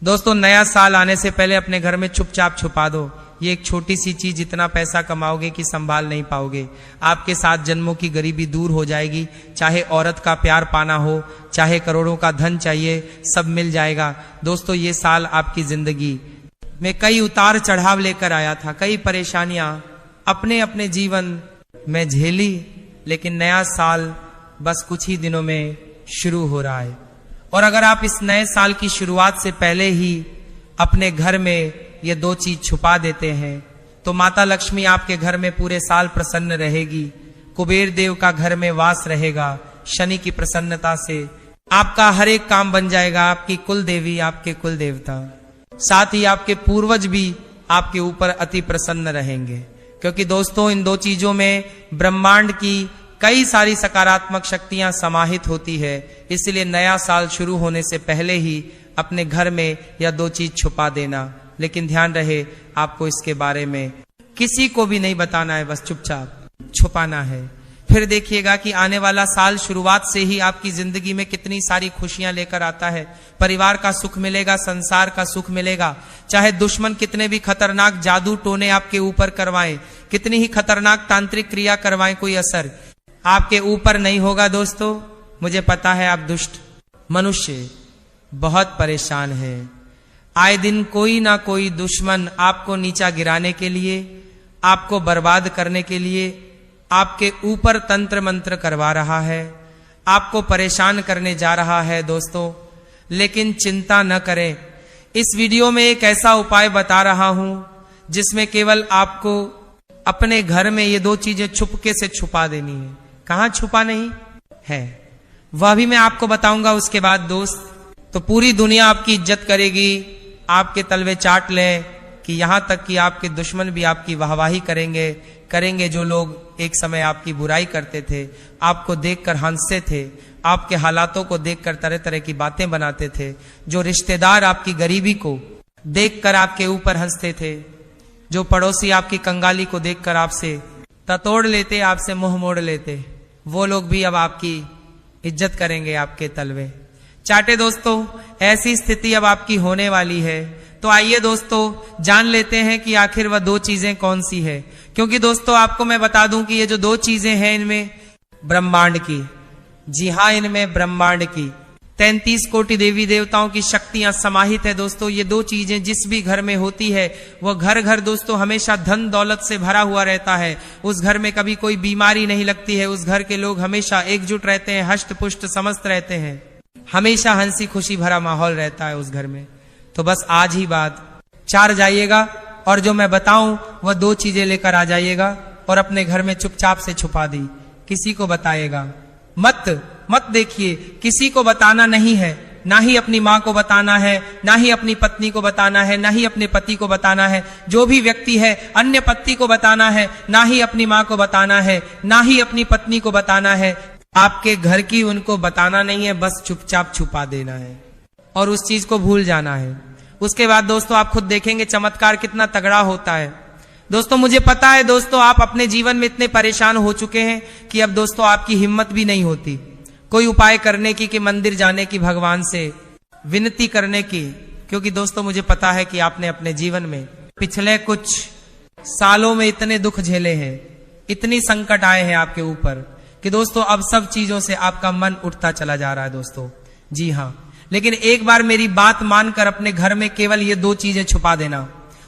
दोस्तों, नया साल आने से पहले अपने घर में चुपचाप छुपा दो। ये एक छोटी सी चीज, जितना पैसा कमाओगे कि संभाल नहीं पाओगे। आपके 7 जन्मों की गरीबी दूर हो जाएगी। चाहे औरत का प्यार पाना हो, चाहे करोड़ों का धन चाहिए, सब मिल जाएगा। दोस्तों, ये साल आपकी जिंदगी में कई उतार चढ़ाव लेकर आया था, कई परेशानियां अपने अपने जीवन में झेली, लेकिन नया साल बस कुछ ही दिनों में शुरू हो रहा है। और अगर आप इस नए साल की शुरुआत से पहले ही अपने घर में ये 2 चीज छुपा देते हैं तो माता लक्ष्मी आपके घर में पूरे साल प्रसन्न रहेगी। कुबेर देव का घर में वास रहेगा। शनि की प्रसन्नता से आपका हर एक काम बन जाएगा। आपकी कुल देवी, आपके कुल देवता, साथ ही आपके पूर्वज भी आपके ऊपर अति प्रसन्न रहेंगे, क्योंकि दोस्तों इन 2 चीजों में ब्रह्मांड की कई सारी सकारात्मक शक्तियां समाहित होती है। इसलिए नया साल शुरू होने से पहले ही अपने घर में यह 2 चीज छुपा देना। लेकिन ध्यान रहे, आपको इसके बारे में किसी को भी नहीं बताना है, बस चुपचाप छुपाना है। फिर देखिएगा कि आने वाला साल शुरुआत से ही आपकी जिंदगी में कितनी सारी खुशियां लेकर आता है। परिवार का सुख मिलेगा, संसार का सुख मिलेगा। चाहे दुश्मन कितने भी खतरनाक जादू टोने आपके ऊपर करवाएं, कितनी ही खतरनाक तांत्रिक क्रिया करवाएं, कोई असर आपके ऊपर नहीं होगा। दोस्तों, मुझे पता है आप दुष्ट मनुष्य बहुत परेशान हैं। आए दिन कोई ना कोई दुश्मन आपको नीचा गिराने के लिए, आपको बर्बाद करने के लिए आपके ऊपर तंत्र मंत्र करवा रहा है, आपको परेशान करने जा रहा है। दोस्तों, लेकिन चिंता न करें। इस वीडियो में एक ऐसा उपाय बता रहा हूं जिसमें केवल आपको अपने घर में ये 2 चीजें चुपके से छुपा देनी है। कहां छुपा नहीं है वह भी मैं आपको बताऊंगा। उसके बाद दोस्त, तो पूरी दुनिया आपकी इज्जत करेगी, आपके तलवे चाट लें कि यहां तक कि आपके दुश्मन भी आपकी वाहवाही करेंगे। जो लोग एक समय आपकी बुराई करते थे, आपको देखकर हंसते थे, आपके हालातों को देखकर तरह तरह की बातें बनाते थे, जो रिश्तेदार आपकी गरीबी को देखकर आपके ऊपर हंसते थे, जो पड़ोसी आपकी कंगाली को देखकर आपसे ततोड़ लेते, आपसे मुंह मोड़ लेते, वो लोग भी अब आपकी इज्जत करेंगे, आपके तलवे चाटे। दोस्तों, ऐसी स्थिति अब आपकी होने वाली है। तो आइए दोस्तों जान लेते हैं कि आखिर वह 2 चीजें कौन सी है। क्योंकि दोस्तों आपको मैं बता दूं कि ये जो 2 चीजें हैं, इनमें ब्रह्मांड की, जी हाँ, इनमें ब्रह्मांड की 33 कोटि देवी देवताओं की शक्तियां समाहित है। दोस्तों, ये 2 चीजें जिस भी घर में होती है वह घर दोस्तों हमेशा धन दौलत से भरा हुआ रहता है। उस घर में कभी कोई बीमारी नहीं लगती है। उस घर के लोग हमेशा एकजुट रहते हैं, हष्ट पुष्ट समस्त रहते हैं, हमेशा हंसी खुशी भरा माहौल रहता है उस घर में। तो बस आज ही बात 4 जाइएगा और जो मैं बताऊं वह 2 चीजें लेकर आ जाइएगा और अपने घर में चुपचाप से छुपा दी। किसी को बताइएगा मत देखिए, किसी को बताना नहीं है। ना ही अपनी माँ को बताना है, ना ही अपनी पत्नी को बताना है, ना ही अपने पति को बताना है। जो भी व्यक्ति है अन्य पति को बताना है, ना ही अपनी माँ को बताना है, ना ही अपनी पत्नी को बताना है। आपके घर की उनको बताना नहीं है, बस चुपचाप छुपा देना है और उस चीज को भूल जाना है। उसके बाद दोस्तों आप खुद देखेंगे चमत्कार कितना तगड़ा होता है। दोस्तों, मुझे पता है दोस्तों आप अपने जीवन में इतने परेशान हो चुके हैं कि अब दोस्तों आपकी हिम्मत भी नहीं होती कोई उपाय करने की, कि मंदिर जाने की, भगवान से विनती करने की। क्योंकि दोस्तों मुझे पता है कि आपने अपने जीवन में पिछले कुछ सालों में इतने दुख झेले हैं, इतनी संकट आए हैं आपके ऊपर कि दोस्तों अब सब चीजों से आपका मन उठता चला जा रहा है। दोस्तों जी हाँ, लेकिन एक बार मेरी बात मानकर अपने घर में केवल ये 2 चीजें छुपा देना।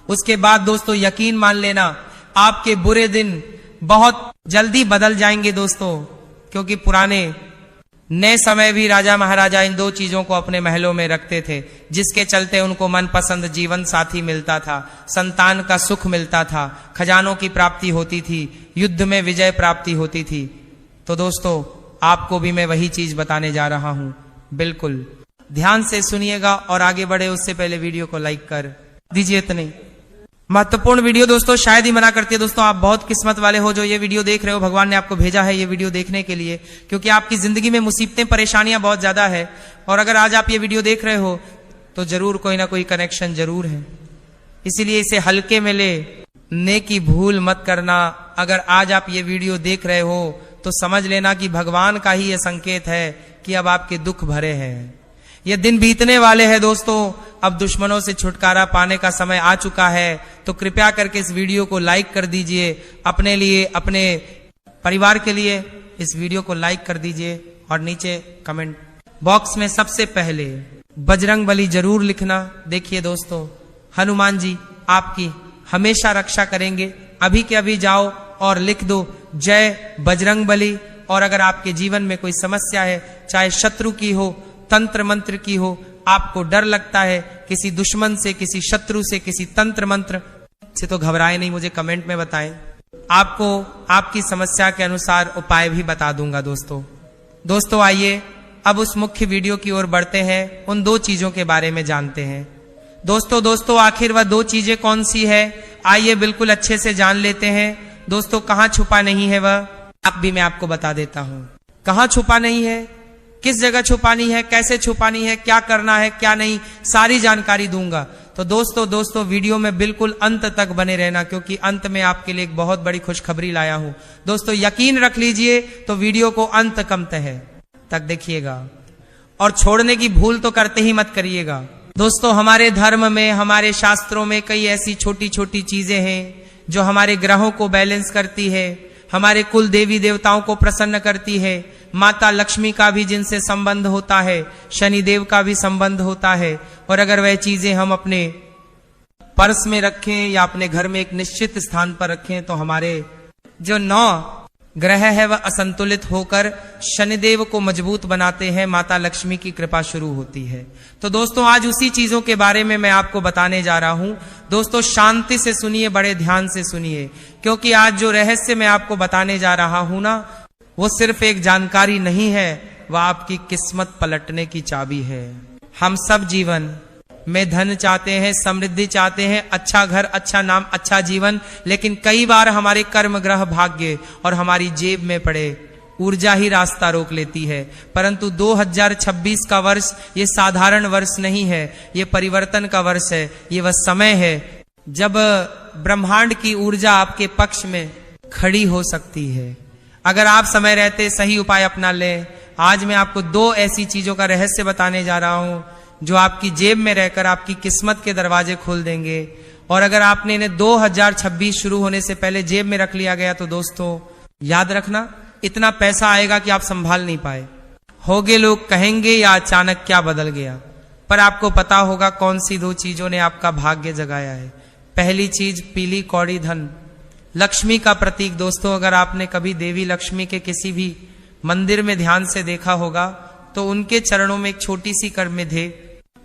उसके बाद दोस्तों यकीन मान लेना, आपके बुरे दिन बहुत जल्दी बदल जाएंगे दोस्तों। क्योंकि पुराने नए समय भी राजा महाराजा इन 2 चीजों को अपने महलों में रखते थे, जिसके चलते उनको मनपसंद जीवन साथी मिलता था, संतान का सुख मिलता था, खजानों की प्राप्ति होती थी, युद्ध में विजय प्राप्ति होती थी। तो दोस्तों आपको भी मैं वही चीज बताने जा रहा हूं। बिल्कुल ध्यान से सुनिएगा और आगे बढ़े उससे पहले वीडियो को लाइक कर दीजिए। इतनी महत्वपूर्ण वीडियो दोस्तों शायद ही मना करती है। दोस्तों आप बहुत किस्मत वाले हो जो ये वीडियो देख रहे हो। भगवान ने आपको भेजा है ये वीडियो देखने के लिए, क्योंकि आपकी जिंदगी में मुसीबतें परेशानियां बहुत ज्यादा है। और अगर आज आप ये वीडियो देख रहे हो तो जरूर कोई ना कोई कनेक्शन जरूर है। इसीलिए इसे हल्के में ले, नेकी भूल मत करना। अगर आज आप ये वीडियो देख रहे हो तो समझ लेना कि भगवान का ही ये संकेत है कि अब आपके दुख भरे हैं। ये दिन बीतने वाले हैं दोस्तों। अब दुश्मनों से छुटकारा पाने का समय आ चुका है। तो कृपया करके इस वीडियो को लाइक कर दीजिए, अपने लिए, अपने परिवार के लिए इस वीडियो को लाइक कर दीजिए और नीचे कमेंट बॉक्स में सबसे पहले बजरंग बली जरूर लिखना। देखिए दोस्तों, हनुमान जी आपकी हमेशा रक्षा करेंगे। अभी के अभी जाओ और लिख दो जय बजरंग बली। और अगर आपके जीवन में कोई समस्या है, चाहे शत्रु की हो, तंत्र मंत्र की हो, आपको डर लगता है किसी दुश्मन से, किसी शत्रु से, किसी तंत्र मंत्र से, तो घबराए नहीं, मुझे कमेंट में बताएं। आपको आपकी समस्या के अनुसार उपाय भी बता दूंगा दोस्तों आइए अब उस मुख्य वीडियो की ओर बढ़ते हैं, उन दो चीजों के बारे में जानते हैं। दोस्तों आखिर वह दो चीजें कौन सी है, आइए बिल्कुल अच्छे से जान लेते हैं। दोस्तों, कहां छुपा नहीं है वह, अब भी मैं आपको बता देता हूं। कहां छुपा नहीं है, किस जगह छुपानी है, कैसे छुपानी है, क्या करना है, क्या नहीं, सारी जानकारी दूंगा। तो दोस्तों वीडियो में बिल्कुल अंत तक बने रहना, क्योंकि अंत में आपके लिए एक बहुत बड़ी खुशखबरी लाया हूं। दोस्तों यकीन रख लीजिए, तो वीडियो को अंत तक देखिएगा और छोड़ने की भूल तो करते ही मत करिएगा। दोस्तों, हमारे धर्म में, हमारे शास्त्रों में कई ऐसी छोटी छोटी चीजें हैं जो हमारे ग्रहों को बैलेंस करती है, हमारे कुल देवी देवताओं को प्रसन्न करती है। माता लक्ष्मी का भी जिनसे संबंध होता है, शनिदेव का भी संबंध होता है। और अगर वह चीजें हम अपने पर्स में रखें या अपने घर में एक निश्चित स्थान पर रखें, तो हमारे जो 9 ग्रह है वह असंतुलित होकर शनिदेव को मजबूत बनाते हैं, माता लक्ष्मी की कृपा शुरू होती है। तो दोस्तों, आज उसी चीजों के बारे में मैं आपको बताने जा रहा हूं। दोस्तों शांति से सुनिए, बड़े ध्यान से सुनिए, क्योंकि आज जो रहस्य मैं आपको बताने जा रहा हूं ना, वो सिर्फ एक जानकारी नहीं है, वह आपकी किस्मत पलटने की चाबी है। हम सब जीवन में धन चाहते हैं, समृद्धि चाहते हैं, अच्छा घर, अच्छा नाम, अच्छा जीवन, लेकिन कई बार हमारे कर्म, ग्रह, भाग्य और हमारी जेब में पड़े ऊर्जा ही रास्ता रोक लेती है। परंतु 2026 का वर्ष ये साधारण वर्ष नहीं है, ये परिवर्तन का वर्ष है। ये वह समय है जब ब्रह्मांड की ऊर्जा आपके पक्ष में खड़ी हो सकती है, अगर आप समय रहते सही उपाय अपना लें। आज मैं आपको 2 ऐसी चीजों का रहस्य बताने जा रहा हूं जो आपकी जेब में रहकर आपकी किस्मत के दरवाजे खोल देंगे। और अगर आपने इन्हें 2026 शुरू होने से पहले जेब में रख लिया गया, तो दोस्तों याद रखना, इतना पैसा आएगा कि आप संभाल नहीं पाए होगे। लोग कहेंगे या अचानक क्या बदल गया, पर आपको पता होगा कौन सी 2 चीजों ने आपका भाग्य जगाया है। पहली चीज, पीली कौड़ी धन, लक्ष्मी का प्रतीक। दोस्तों, अगर आपने कभी देवी लक्ष्मी के किसी भी मंदिर में ध्यान से देखा होगा, तो उनके चरणों में एक छोटी सी कर में थे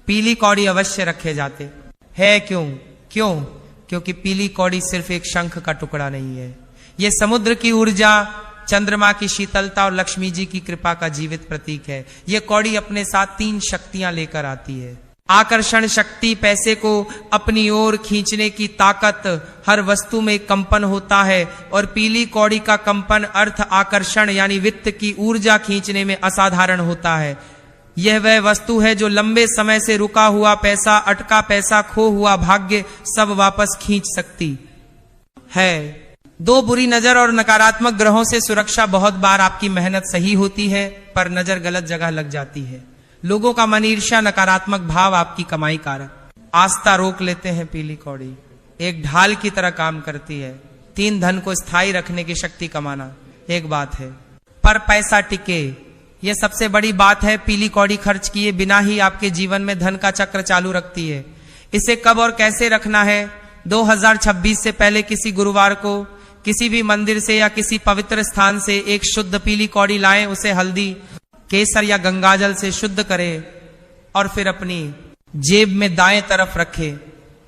पीली कौड़ी अवश्य रखे जाते हैं। क्योंकि पीली कौड़ी सिर्फ एक शंख का टुकड़ा नहीं है, यह समुद्र की ऊर्जा, चंद्रमा की शीतलता और लक्ष्मी जी की कृपा का जीवित प्रतीक है। यह कौड़ी अपने साथ 3 शक्तियां लेकर आती है। आकर्षण शक्ति, पैसे को अपनी ओर खींचने की ताकत, हर वस्तु में कंपन होता है। और पीली कौड़ी का कंपन अर्थ आकर्षण यानी वित्त की ऊर्जा खींचने में असाधारण होता है। यह वह वस्तु है जो लंबे समय से रुका हुआ पैसा, अटका पैसा, खो हुआ भाग्य सब वापस खींच सकती है। 2 बुरी नजर और नकारात्मक ग्रहों से सुरक्षा। बहुत बार आपकी मेहनत सही होती है, पर नजर गलत जगह लग जाती है। लोगों का मन, ईर्ष्या, नकारात्मक भाव आपकी कमाई कारक आस्था रोक लेते हैं। पीली कौड़ी एक ढाल की तरह काम करती है। 3 धन को स्थायी रखने की शक्ति कमाना एक बात है, पर पैसा टिके, यह सबसे बड़ी बात है। पीली कौड़ी खर्च किए बिना ही आपके जीवन में धन का चक्र चालू रखती है। इसे कब और कैसे रखना है? 2026 से पहले किसी गुरुवार को किसी भी मंदिर से या किसी पवित्र स्थान से एक शुद्ध पीली कौड़ी लाएं, उसे हल्दी, केसर या गंगाजल से शुद्ध करें और फिर अपनी जेब में दाएं तरफ रखें।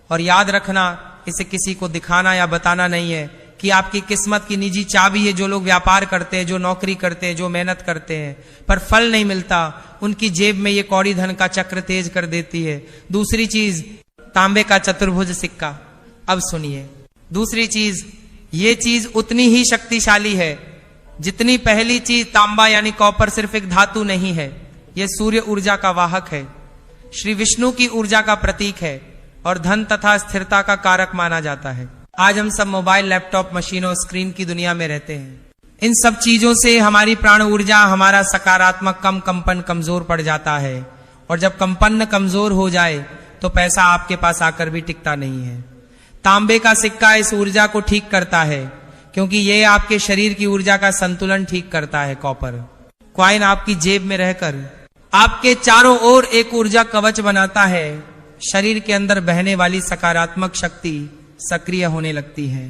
और याद रखना, इसे किसी को दिखाना या बताना नहीं है कि आपकी किस्मत की निजी चाबी है। जो लोग व्यापार करते हैं, जो नौकरी करते हैं, जो मेहनत करते हैं पर फल नहीं मिलता, उनकी जेब में ये कौड़ी धन का चक्र तेज कर देती है। दूसरी चीज, तांबे का चतुर्भुज सिक्का। अब सुनिए, दूसरी चीज, ये चीज उतनी ही शक्तिशाली है जितनी पहली चीज। तांबा यानी कॉपर सिर्फ एक धातु नहीं है, यह सूर्य ऊर्जा का वाहक है, श्री विष्णु की ऊर्जा का प्रतीक है और धन तथा स्थिरता का कारक माना जाता है। आज हम सब मोबाइल, लैपटॉप, मशीनों, स्क्रीन की दुनिया में रहते हैं। इन सब चीजों से हमारी प्राण ऊर्जा, हमारा सकारात्मक कंपन कमजोर पड़ जाता है और जब कंपन कमजोर हो जाए तो पैसा आपके पास आकर भी टिकता नहीं है। तांबे का सिक्का इस ऊर्जा को ठीक करता है, क्योंकि ये आपके शरीर की ऊर्जा का संतुलन ठीक करता है। कॉपर कॉइन आपकी जेब में रहकर आपके चारों ओर एक ऊर्जा कवच बनाता है। शरीर के अंदर बहने वाली सकारात्मक शक्ति सक्रिय होने लगती है।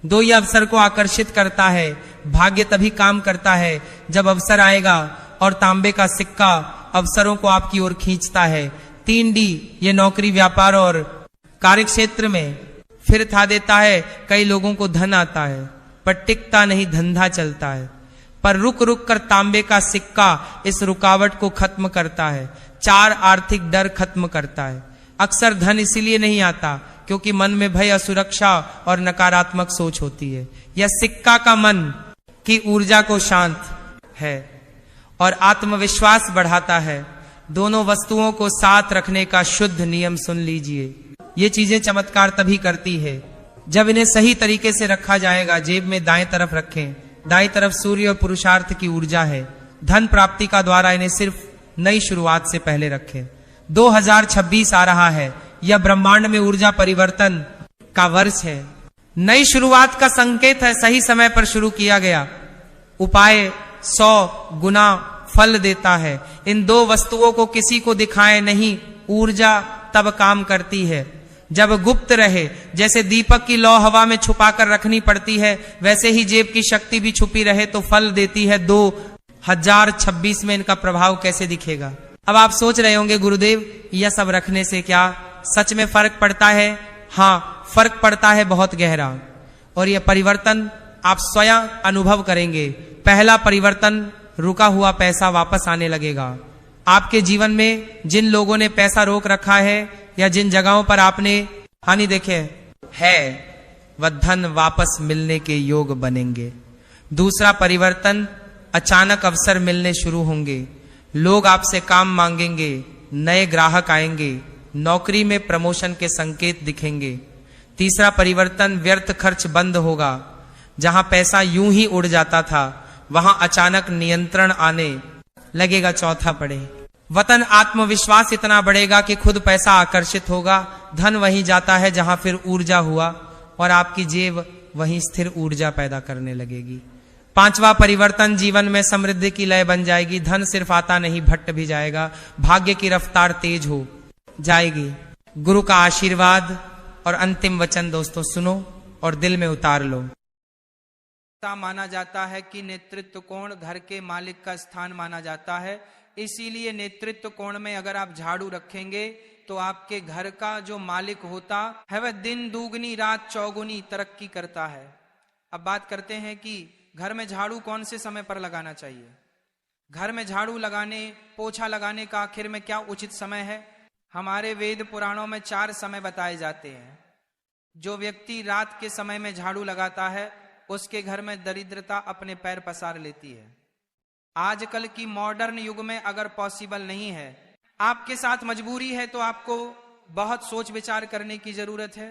दो ये अवसर को आकर्षित करता है। भाग्य तभी काम करता है जब अवसर आएगा, और तांबे का सिक्का अवसरों को आपकी ओर खींचता है। 3D ये नौकरी, व्यापार और कार्यक्षेत्र में फिर था देता है। कई लोगों को धन आता है पर टिकता नहीं, धंधा चलता है। पर रुक रुक कर तांबे का सिक्का इस रुकावट को खत्म करता है। 4 आर्थिक डर खत्म करता है। अक्सर धन इसीलिए नहीं आता क्योंकि मन में भय, असुरक्षा और नकारात्मक सोच होती है। यह सिक्का का मन की ऊर्जा को शांत है और आत्मविश्वास बढ़ाता है। दोनों वस्तुओं को साथ रखने का शुद्ध नियम सुन लीजिए। ये चीजें चमत्कार तभी करती है जब इन्हें सही तरीके से रखा जाएगा। जेब में दाएं तरफ रखें। दाएं तरफ सूर्य और पुरुषार्थ की ऊर्जा है। धन प्राप्ति का द्वारा इन्हें सिर्फ नई शुरुआत से पहले रखें। 2026 आ रहा है। यह ब्रह्मांड में ऊर्जा परिवर्तन का वर्ष है। नई शुरुआत का संकेत है। सही समय पर शुरू किया गया उपाय 100 गुना फल देता है। इन 2 वस्तुओं को किसी को दिखाएं नहीं। ऊर्जा तब काम करती है जब गुप्त रहे। जैसे दीपक की लौ हवा में छुपाकर रखनी पड़ती है, वैसे ही जेब की शक्ति भी छुपी रहे तो फल देती है। 2026 में इनका प्रभाव कैसे दिखेगा? अब आप सोच रहे होंगे गुरुदेव यह सब रखने से क्या सच में फर्क पड़ता है? हाँ, फर्क पड़ता है बहुत गहरा, और यह परिवर्तन आप स्वयं अनुभव करेंगे। पहला परिवर्तन, रुका हुआ पैसा वापस आने लगेगा। आपके जीवन में जिन लोगों ने पैसा रोक रखा है या जिन जगहों पर आपने हानि देखे है, वह धन वापस मिलने के योग बनेंगे। दूसरा परिवर्तन, अचानक अवसर मिलने शुरू होंगे। लोग आपसे काम मांगेंगे, नए ग्राहक आएंगे, नौकरी में प्रमोशन के संकेत दिखेंगे। तीसरा परिवर्तन, व्यर्थ खर्च बंद होगा। जहां पैसा यूं ही उड़ जाता था वहां अचानक नियंत्रण आने लगेगा। चौथा पढ़े, वतन आत्मविश्वास इतना बढ़ेगा कि खुद पैसा आकर्षित होगा। धन वहीं जाता है जहां फिर ऊर्जा हुआ, और आपकी जेब वहीं स्थिर ऊर्जा पैदा करने लगेगी। पांचवा परिवर्तन, जीवन में समृद्धि की लय बन जाएगी। धन सिर्फ आता नहीं, भट्ट भी जाएगा। भाग्य की रफ्तार तेज हो जाएगी। गुरु का आशीर्वाद और अंतिम वचन दोस्तों सुनो और दिल में उतार लो। माना जाता है कि नेतृत्व कोण घर के मालिक का स्थान माना जाता है। इसीलिए नेतृत्व कोण में अगर आप झाड़ू रखेंगे तो आपके घर का जो मालिक होता है वह दिन दुगनी रात चौगुनी तरक्की करता है। अब बात करते हैं कि घर में झाड़ू कौन से समय पर लगाना चाहिए। घर में झाड़ू लगाने, पोछा लगाने का आखिर में क्या उचित समय है? हमारे वेद पुराणों में 4 समय बताए जाते हैं। जो व्यक्ति रात के समय में झाड़ू लगाता है उसके घर में दरिद्रता अपने पैर पसार लेती है। आजकल की मॉडर्न युग में अगर पॉसिबल नहीं है, आपके साथ मजबूरी है, तो आपको बहुत सोच विचार करने की जरूरत है।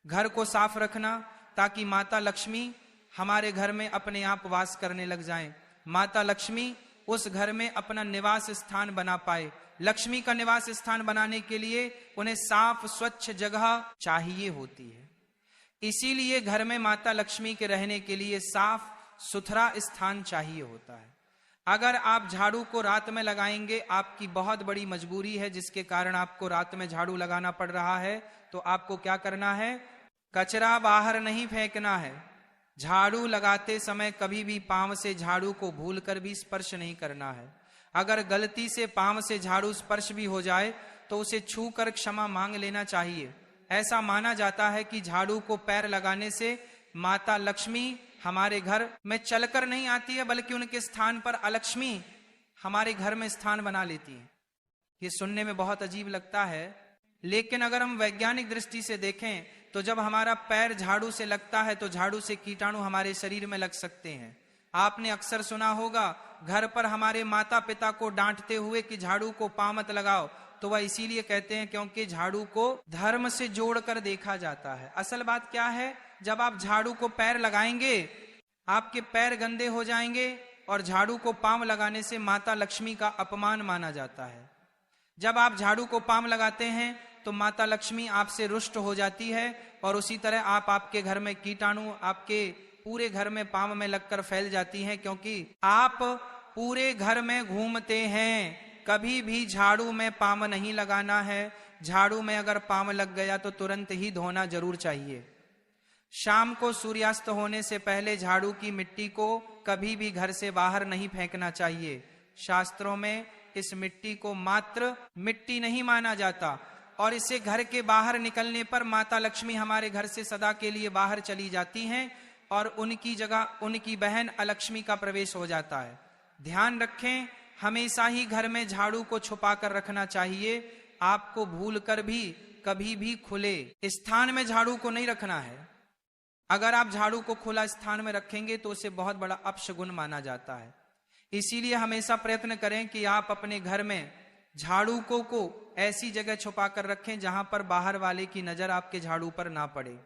घर को साफ रखना ताकि माता लक्ष्मी हमारे घर में अपने आप वास करने लग जाएं। माता लक्ष्मी उस घर में अपना निवास स्थान बना पाए। लक्ष्मी का निवास स्थान बनाने के लिए उन्हें साफ स्वच्छ जगह चाहिए होती है। इसीलिए घर में माता लक्ष्मी के रहने के लिए साफ सुथरा स्थान चाहिए होता है। अगर आप झाड़ू को रात में लगाएंगे, आपकी बहुत बड़ी मजबूरी है जिसके कारण आपको रात में झाड़ू लगाना पड़ रहा है, तो आपको क्या करना है? कचरा बाहर नहीं फेंकना है। झाड़ू लगाते समय कभी भी पांव से झाड़ू को भूलकर भी स्पर्श नहीं करना है। अगर गलती से पांव से झाड़ू स्पर्श भी हो जाए तो उसे छू कर क्षमा मांग लेना चाहिए। ऐसा माना जाता है कि झाड़ू को पैर लगाने से माता लक्ष्मी हमारे घर में चलकर नहीं आती है, बल्कि उनके स्थान पर अलक्ष्मी हमारे घर में स्थान बना लेती है। ये सुनने में बहुत अजीब लगता है, लेकिन अगर हम वैज्ञानिक दृष्टि से देखें तो जब हमारा पैर झाड़ू से लगता है तो झाड़ू से कीटाणु हमारे शरीर में लग सकते हैं। आपने अक्सर सुना होगा घर पर हमारे माता पिता को डांटते हुए कि झाड़ू को पांव मत लगाओ, तो वह इसीलिए कहते हैं क्योंकि झाड़ू को धर्म से जोड़कर देखा जाता है। असल बात क्या है, जब आप झाड़ू को पैर लगाएंगे आपके पैर गंदे हो जाएंगे, और झाड़ू को पांव लगाने से माता लक्ष्मी का अपमान माना जाता है। जब आप झाड़ू को पाम लगाते हैं तो माता लक्ष्मी आपसे रुष्ट हो जाती है, और उसी तरह आपके घर में कीटाणु आपके पूरे घर में पाम में लगकर फैल जाती हैं, क्योंकि आप पूरे घर में घूमते हैं। कभी भी झाड़ू में पाम नहीं लगाना है। झाड़ू में अगर पाम लग गया तो तुरंत ही धोना जरूर चाहिए। शाम को सूर्यास्त होने से पहले झाड़ू की मिट्टी को कभी भी घर से बाहर नहीं फेंकना चाहिए। शास्त्रों में इस मिट्टी को मात्र मिट्टी नहीं माना जाता, और इसे घर के बाहर निकलने पर माता लक्ष्मी हमारे घर से सदा के लिए बाहर चली जाती हैं, और उनकी जगह उनकी बहन अलक्ष्मी का प्रवेश हो जाता है। ध्यान रखें, हमेशा ही घर में झाड़ू को छुपा कर रखना चाहिए। आपको भूलकर भी कभी भी खुले स्थान में झाड़ू को नहीं रखना है। अगर आप झाड़ू को खुला स्थान में रखेंगे तो उसे बहुत बड़ा अपशगुन माना जाता है। इसीलिए हमेशा प्रयत्न करें कि आप अपने घर में झाड़ू को ऐसी जगह छुपा कर रखें जहां पर बाहर वाले की नजर आपके झाड़ू पर ना पड़े।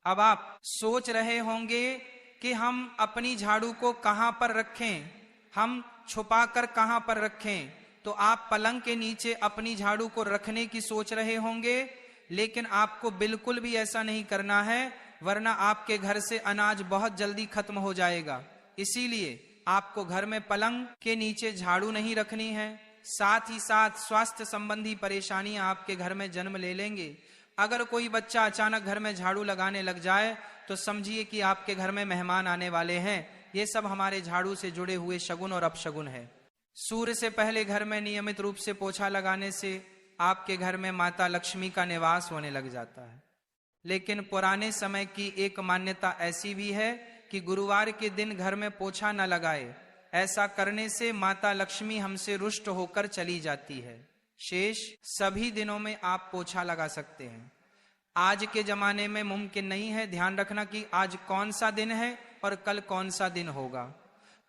अब आप सोच रहे होंगे कि हम अपनी झाड़ू को कहां पर रखें, हम छुपा कर कहां पर रखें। तो आप पलंग के नीचे अपनी झाड़ू को रखने की सोच रहे होंगे, लेकिन आपको बिल्कुल भी ऐसा नहीं करना है, वरना आपके घर से अनाज बहुत जल्दी खत्म हो जाएगा। इसीलिए आपको घर में पलंग के नीचे झाड़ू नहीं रखनी है। साथ ही साथ स्वास्थ्य संबंधी परेशानियां आपके घर में जन्म ले लेंगे। अगर कोई बच्चा अचानक घर में झाड़ू लगाने लग जाए तो समझिए कि आपके घर में मेहमान आने वाले हैं। ये सब हमारे झाड़ू से जुड़े हुए शगुन और अपशगुन है। सूर्य से पहले घर में नियमित रूप से पोछा लगाने से आपके घर में माता लक्ष्मी का निवास होने लग जाता है। लेकिन पुराने समय की एक मान्यता ऐसी भी है कि गुरुवार के दिन घर में पोछा न लगाए। ऐसा करने से माता लक्ष्मी हमसे रुष्ट होकर चली जाती है। शेष सभी दिनों में आप पोछा लगा सकते हैं। आज के जमाने में मुमकिन नहीं है। ध्यान रखना कि आज कौन सा दिन है और कल कौन सा दिन होगा।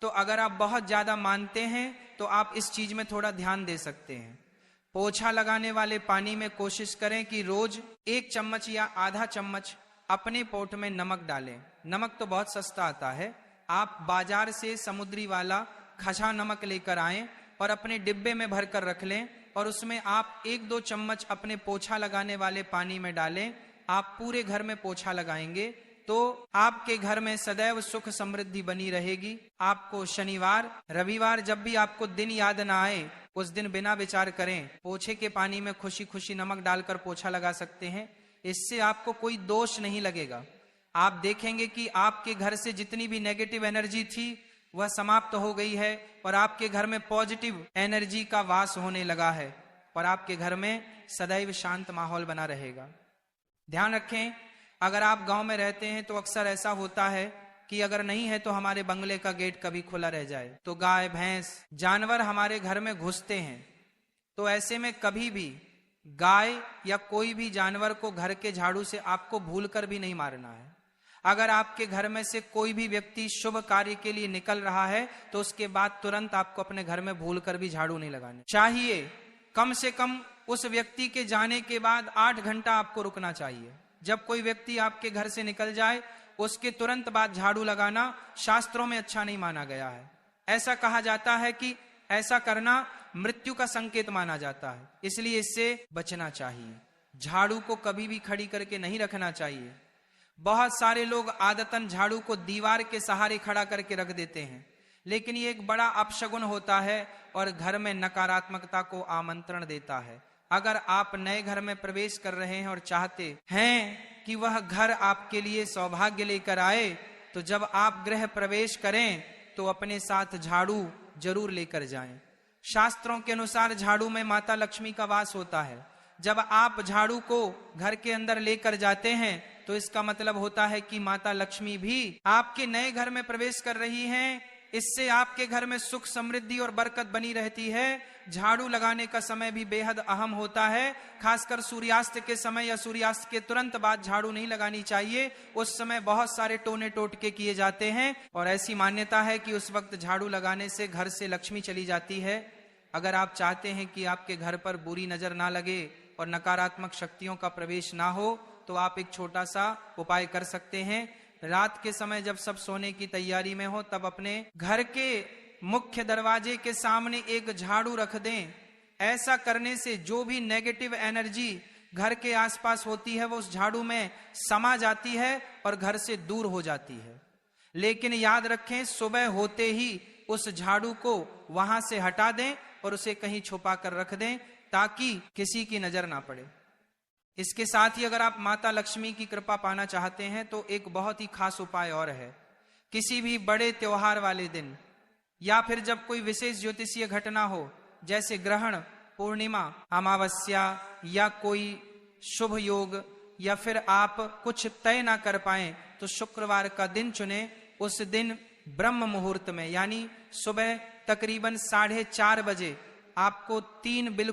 तो अगर आप बहुत ज्यादा मानते हैं तो आप इस चीज में थोड़ा ध्यान दे सकते हैं। पोछा लगाने वाले पानी में कोशिश करें कि रोज 1 चम्मच या आधा चम्मच अपने पोट में नमक डालें। नमक तो बहुत सस्ता आता है। आप बाजार से समुद्री वाला खजा नमक लेकर आएं और अपने डिब्बे में भर कर रख लें, और उसमें आप 1-2 चम्मच अपने पोछा लगाने वाले पानी में डालें। आप पूरे घर में पोछा लगाएंगे तो आपके घर में सदैव सुख समृद्धि बनी रहेगी। आपको शनिवार रविवार जब भी आपको दिन याद ना आए, उस दिन बिना विचार करें पोछे के पानी में खुशी खुशी नमक डालकर पोछा लगा सकते हैं। इससे आपको कोई दोष नहीं लगेगा। आप देखेंगे कि आपके घर से जितनी भी नेगेटिव एनर्जी थी वह समाप्त हो गई है, और आपके घर में पॉजिटिव एनर्जी का वास होने लगा है, और आपके घर में सदैव शांत माहौल बना रहेगा। ध्यान रखें, अगर आप गांव में रहते हैं तो अक्सर ऐसा होता है कि अगर नहीं है तो हमारे बंगले का गेट कभी खुला रह जाए तो गाय भैंस जानवर हमारे घर में घुसते हैं। तो ऐसे में कभी भी गाय या कोई भी जानवर को घर के झाड़ू से आपको भूलकर भी नहीं मारना है। अगर आपके घर में से कोई भी व्यक्ति शुभ कार्य के लिए निकल रहा है तो उसके बाद तुरंत आपको अपने घर में भूलकर भी झाड़ू नहीं लगाने चाहिए। कम से कम उस व्यक्ति के जाने के बाद 8 घंटा आपको रुकना चाहिए। जब कोई व्यक्ति आपके घर से निकल जाए उसके तुरंत बाद झाड़ू लगाना शास्त्रों में अच्छा नहीं माना गया है। ऐसा कहा जाता है कि ऐसा करना मृत्यु का संकेत माना जाता है, इसलिए इससे बचना चाहिए। झाड़ू को कभी भी खड़ी करके नहीं रखना चाहिए। बहुत सारे लोग आदतन झाड़ू को दीवार के सहारे खड़ा करके रख देते हैं, लेकिन ये एक बड़ा अपशगुन होता है और घर में नकारात्मकता को आमंत्रण देता है। अगर आप नए घर में प्रवेश कर रहे हैं और चाहते हैं कि वह घर आपके लिए सौभाग्य लेकर आए, तो जब आप गृह प्रवेश करें तो अपने साथ झाड़ू जरूर लेकर जाएं। शास्त्रों के अनुसार झाड़ू में माता लक्ष्मी का वास होता है। जब आप झाड़ू को घर के अंदर लेकर जाते हैं तो इसका मतलब होता है कि माता लक्ष्मी भी आपके नए घर में प्रवेश कर रही हैं। इससे आपके घर में सुख समृद्धि और बरकत बनी रहती है। झाड़ू लगाने का समय भी बेहद अहम होता है। खासकर सूर्यास्त के समय या सूर्यास्त के तुरंत बाद झाड़ू नहीं लगानी चाहिए। उस समय बहुत सारे टोने टोटके किए जाते हैं और ऐसी मान्यता है कि उस वक्त झाड़ू लगाने से घर से लक्ष्मी चली जाती है। अगर आप चाहते हैं कि आपके घर पर बुरी नजर ना लगे और नकारात्मक शक्तियों का प्रवेश ना हो, तो आप एक छोटा सा उपाय कर सकते हैं। रात के समय जब सब सोने की तैयारी में हो, तब अपने घर के मुख्य दरवाजे के सामने एक झाड़ू रख दें ऐसा करने से जो भी नेगेटिव एनर्जी घर के आसपास होती है वो उस झाड़ू में समा जाती है और घर से दूर हो जाती है। लेकिन याद रखें, सुबह होते ही उस झाड़ू को वहां से हटा दें और उसे कहीं छुपा कर रख दें ताकि किसी की नजर ना पड़े। इसके साथ ही अगर आप माता लक्ष्मी की कृपा पाना चाहते हैं तो एक बहुत ही खास उपाय और है। किसी भी बड़े त्योहार वाले दिन या फिर जब कोई विशेष ज्योतिषीय घटना हो, जैसे ग्रहण, पूर्णिमा, अमावस्या या कोई शुभ योग, या फिर आप कुछ तय ना कर पाए तो शुक्रवार का दिन चुने। उस दिन ब्रह्म मुहूर्त में यानी सुबह तकरीबन 4:30 बजे आपको 3 बिल्कुल